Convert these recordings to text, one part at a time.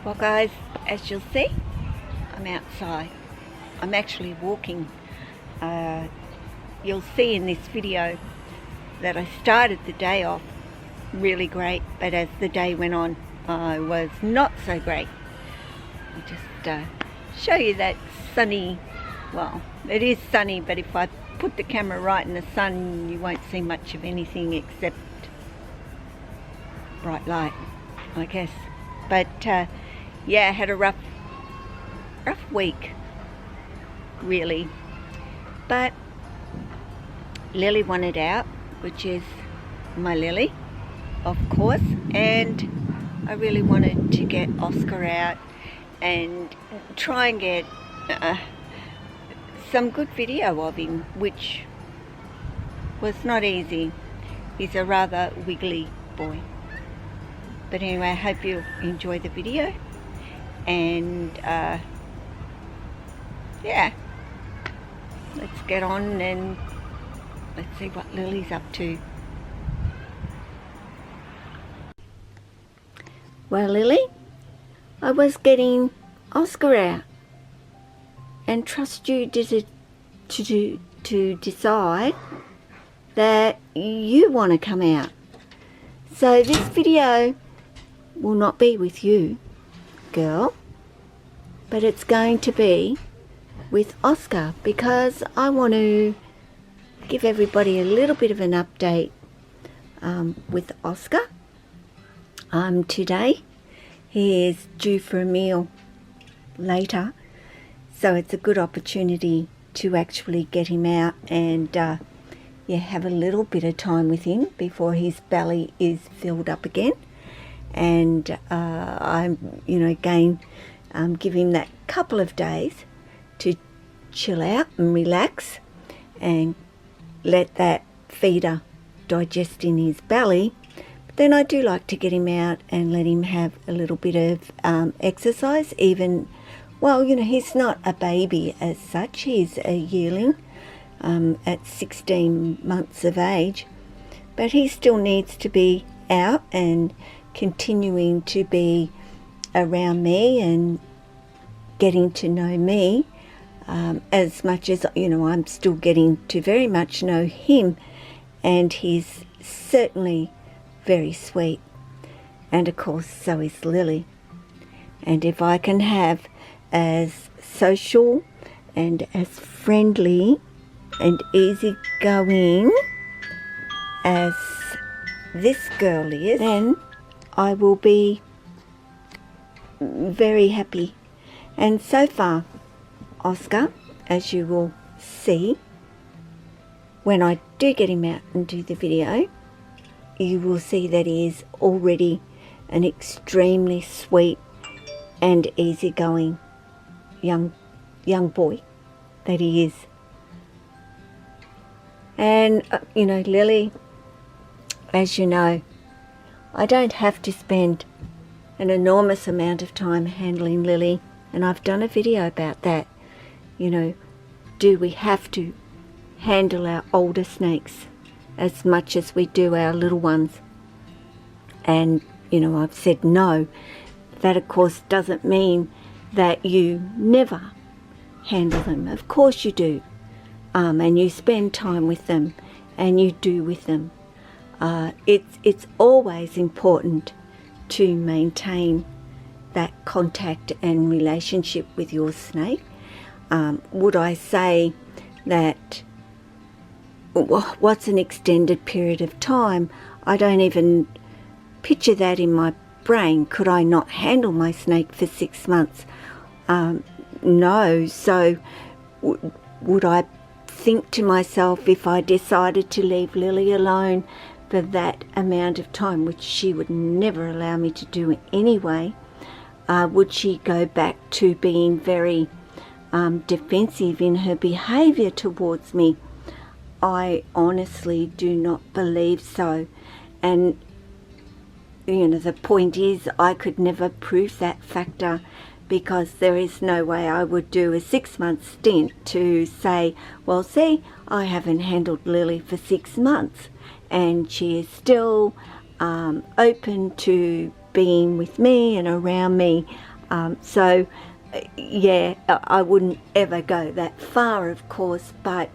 Well guys, as you'll see, I'm outside. I'm actually walking. You'll see in this video that I started the day off really great, but as the day went on, I was not so great. I'll just show you that sunny, well, it is sunny, but if I put the camera right in the sun, you won't see much of anything except bright light, I guess. But yeah, I had a rough week, really. But Lily wanted out, which is my Lily, of course, and I really wanted to get Oscar out and try and get some good video of him, which was not easy. He's a rather wiggly boy. But anyway, I hope you enjoy the video, and yeah, let's get on and let's see what Lily's up to. Well, Lily, I was getting Oscar out and trust you to decide that you want to come out. So this video will not be with you, girl, but it's going to be with Oscar, because I want to give everybody a little bit of an update with Oscar. Today he is due for a meal later, so it's a good opportunity to actually get him out and yeah, have a little bit of time with him before his belly is filled up again. And I'm, again, give him that couple of days to chill out and relax and let that feeder digest in his belly. But then I do like to get him out and let him have a little bit of exercise. Even, well, he's not a baby as such. He's a yearling at 16 months of age, but he still needs to be out and continuing to be around me and getting to know me as much as I'm still getting to very much know him. And he's certainly very sweet, and of course so is Lily. And if I can have as social and as friendly and easygoing as this girl is, then I will be very happy. And so far, Oscar, as you will see when I do get him out and do the video, you will see that he is already an extremely sweet and easygoing young boy that he is. And Lily, as you know, I don't have to spend an enormous amount of time handling Lily, and I've done a video about that. Do we have to handle our older snakes as much as we do our little ones? And I've said no. That of course doesn't mean that you never handle them. Of course you do, and you spend time with them and you do with them. It's always important to maintain that contact and relationship with your snake. Would I say that what's an extended period of time? I don't even picture that in my brain. Could I not handle my snake for 6 months? No. So would I think to myself, if I decided to leave Lily alone for that amount of time, which she would never allow me to do anyway, would she go back to being very defensive in her behavior towards me? I honestly do not believe so. And the point is, I could never prove that factor, because there is no way I would do a 6-month stint to say, well, see, I haven't handled Lily for 6 months and she is still open to being with me and around me. So yeah, I wouldn't ever go that far, of course, but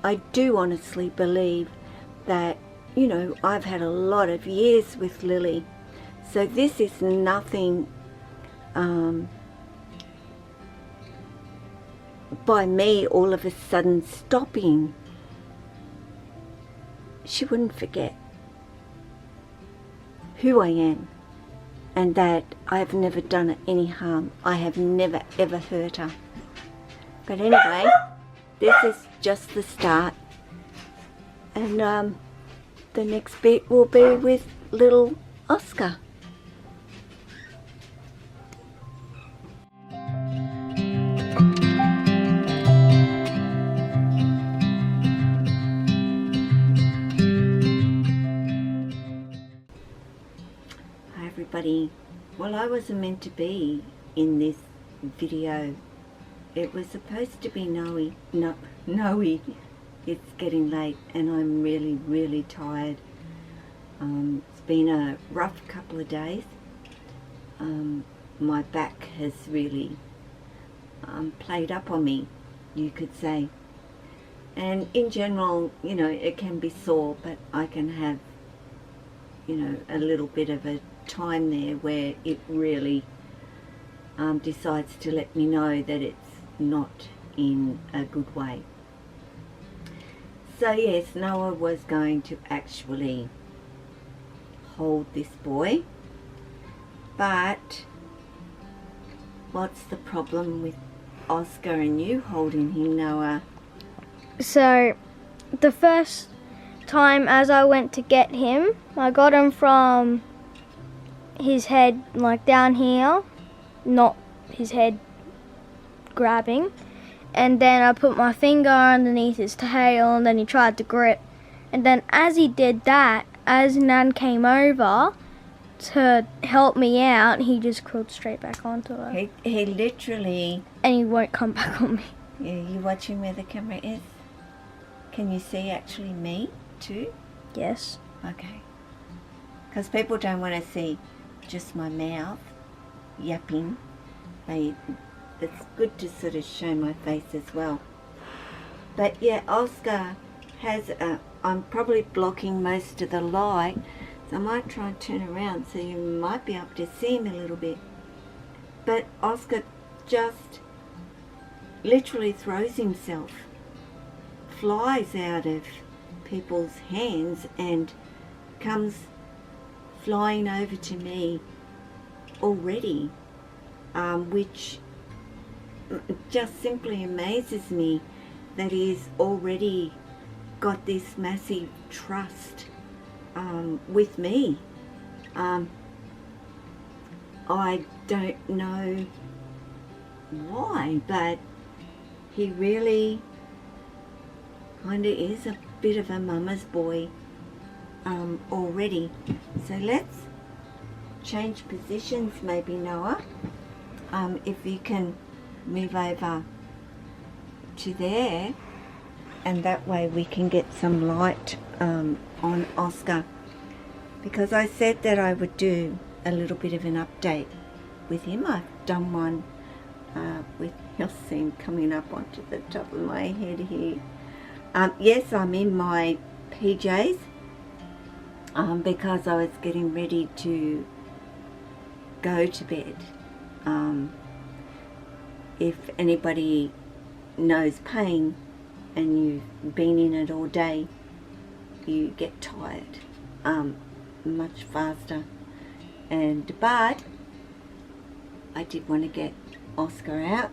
I do honestly believe that, you know, I've had a lot of years with Lily, so this is nothing by me all of a sudden stopping. She wouldn't forget who I am and that I've never done her any harm. I have never ever hurt her. But anyway, this is just the start, and the next bit will be with little Oscar. Hi everybody. Well, I wasn't meant to be in this video. It was supposed to be Noe. It's getting late and I'm really tired. It's been a rough couple of days. My back has really played up on me, you could say. And in general, you know, it can be sore, but I can have, you know, a little bit of a time there where it really decides to let me know that it's not in a good way. So yes, Noah was going to actually hold this boy, but what's the problem with Oscar and you holding him, Noah? So the first time as I went to get him, I got him from his head like down here, not his head grabbing, and then I put my finger underneath his tail and then he tried to grip, and then as he did that, as Nan came over to help me out, he just crawled straight back onto her. He literally... And he won't come back on me. Yeah, you watching where the camera is? Can you see actually me too? Yes. Okay. Because people don't want to see just my mouth yapping. It's good to sort of show my face as well. But yeah, Oscar has I'm probably blocking most of the light, so I might try and turn around so you might be able to see him a little bit. But Oscar just literally throws himself, flies out of people's hands and comes flying over to me already, which just simply amazes me that he's already got this massive trust with me. I don't know why, but he really kind of is a bit of a mama's boy already. So let's change positions maybe, Noah. If you can move over to there, and that way we can get some light on Oscar, because I said that I would do a little bit of an update with him. I've done one with, you'll see him coming up onto the top of my head here. Yes, I'm in my PJs because I was getting ready to go to bed. If anybody knows pain and you've been in it all day, you get tired much faster. But I did want to get Oscar out,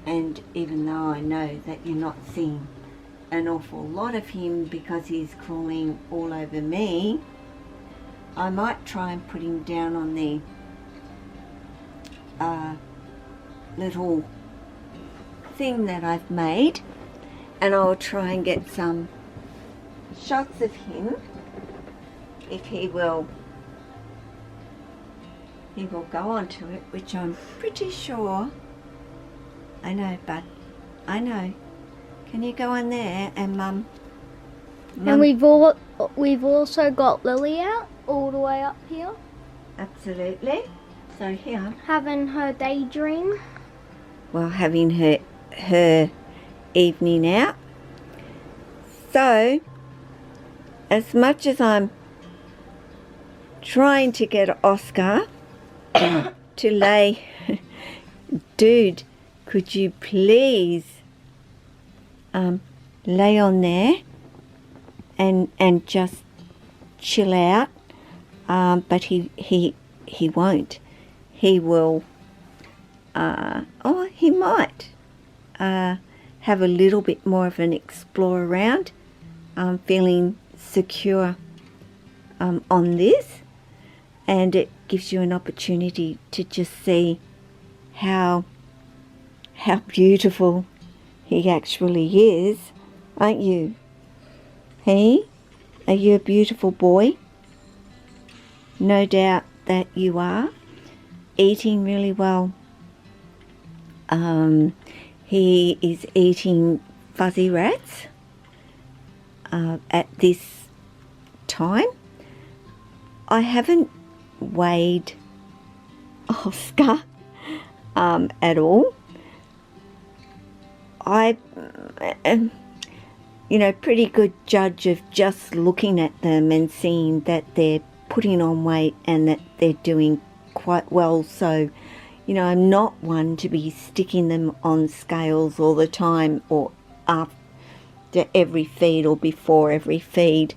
and even though I know that you're not seeing an awful lot of him because he's crawling all over me, I might try and put him down on the little thing that I've made, and I'll try and get some shots of him if he will go onto it, which I'm pretty sure. I know, but I know. Can you go on there and Mum? And we've also got Lily out all the way up here. Absolutely. So here, Having her daydream. well, having her evening out. So, as much as I'm trying to get Oscar to lay, dude, could you please lay on there and just chill out? But he won't. He will. He might have a little bit more of an explore around, feeling secure on this, and it gives you an opportunity to just see how beautiful he actually is, aren't you? Hey, are you a beautiful boy? No doubt that you are. Eating really well. He is eating fuzzy rats at this time. I haven't weighed Oscar at all. I am, pretty good judge of just looking at them and seeing that they're putting on weight and that they're doing quite well. So, I'm not one to be sticking them on scales all the time or after every feed or before every feed.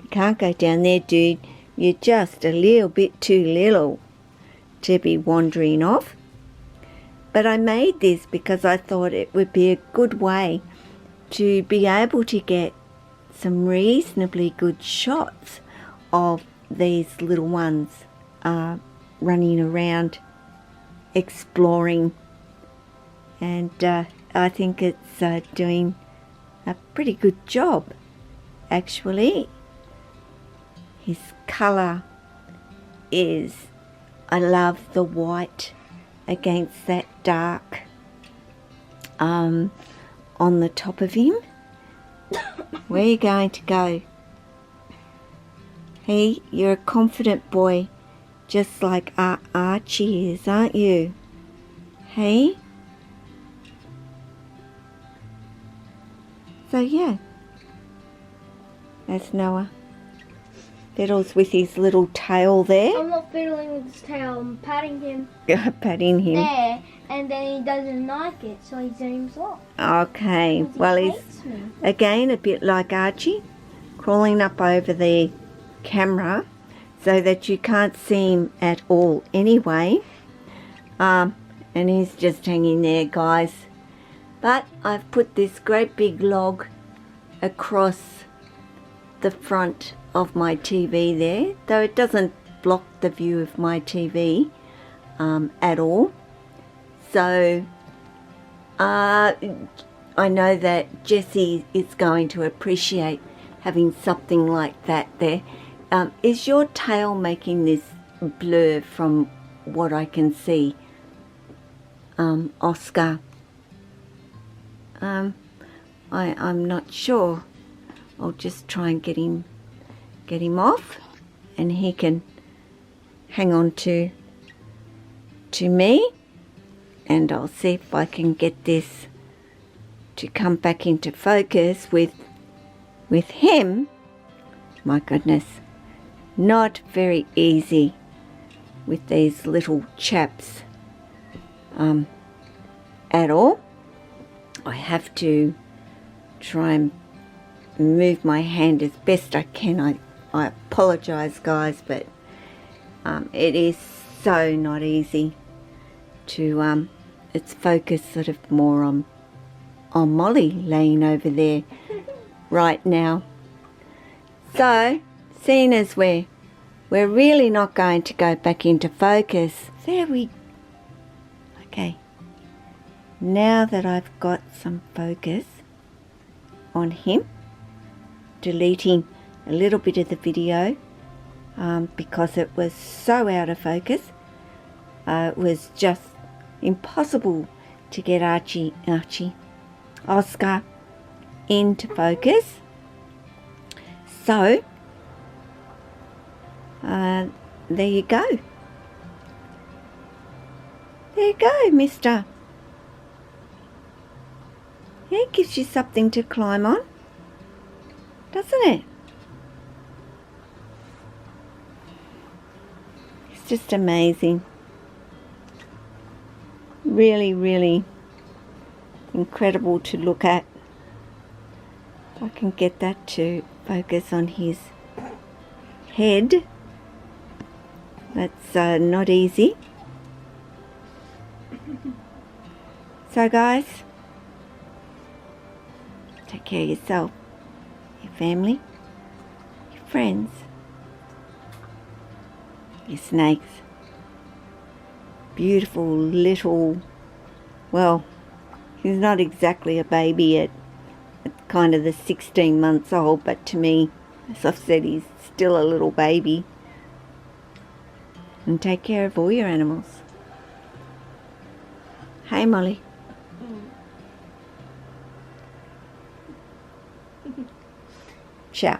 You can't go down there, dude. You're just a little bit too little to be wandering off. But I made this because I thought it would be a good way to be able to get some reasonably good shots of these little ones running around, exploring, and I think it's doing a pretty good job, actually. His colour is, I love the white against that dark on the top of him. Where are you going to go? Hey, you're a confident boy, just like Archie is, aren't you? Hey? So yeah, that's Noah. Fiddles with his little tail there. I'm not fiddling with his tail, I'm patting him. Patting him. There, and then he doesn't like it, so he zooms off. Okay, well he's again a bit like Archie, crawling up over the camera so that you can't see him at all anyway. And he's just hanging there, guys. But I've put this great big log across the front of my TV there, though it doesn't block the view of my TV at all. So I know that Jessie is going to appreciate having something like that there. Is your tail making this blur from what I can see, Oscar? I'm not sure. I'll just try and get him off, and he can hang on to me, and I'll see if I can get this to come back into focus with him. My goodness, not very easy with these little chaps at all. I have to try and move my hand as best I can. I apologize, guys, but it is so not easy to it's focused sort of more on Molly laying over there right now. So seeing as we're really not going to go back into focus, okay, now that I've got some focus on him, deleting a little bit of the video because it was so out of focus. It was just impossible to get Oscar into focus. So there you go. There you go, mister. Yeah, it gives you something to climb on, doesn't it? It's just amazing. Really, really incredible to look at. If I can get that to focus on his head. That's not easy. So guys, take care of yourself, your family, your friends, your snakes. Beautiful little, well, he's not exactly a baby yet. It's kind of the 16 months old, but to me, as I've said, he's still a little baby. And take care of all your animals. Hey, Molly. Ciao.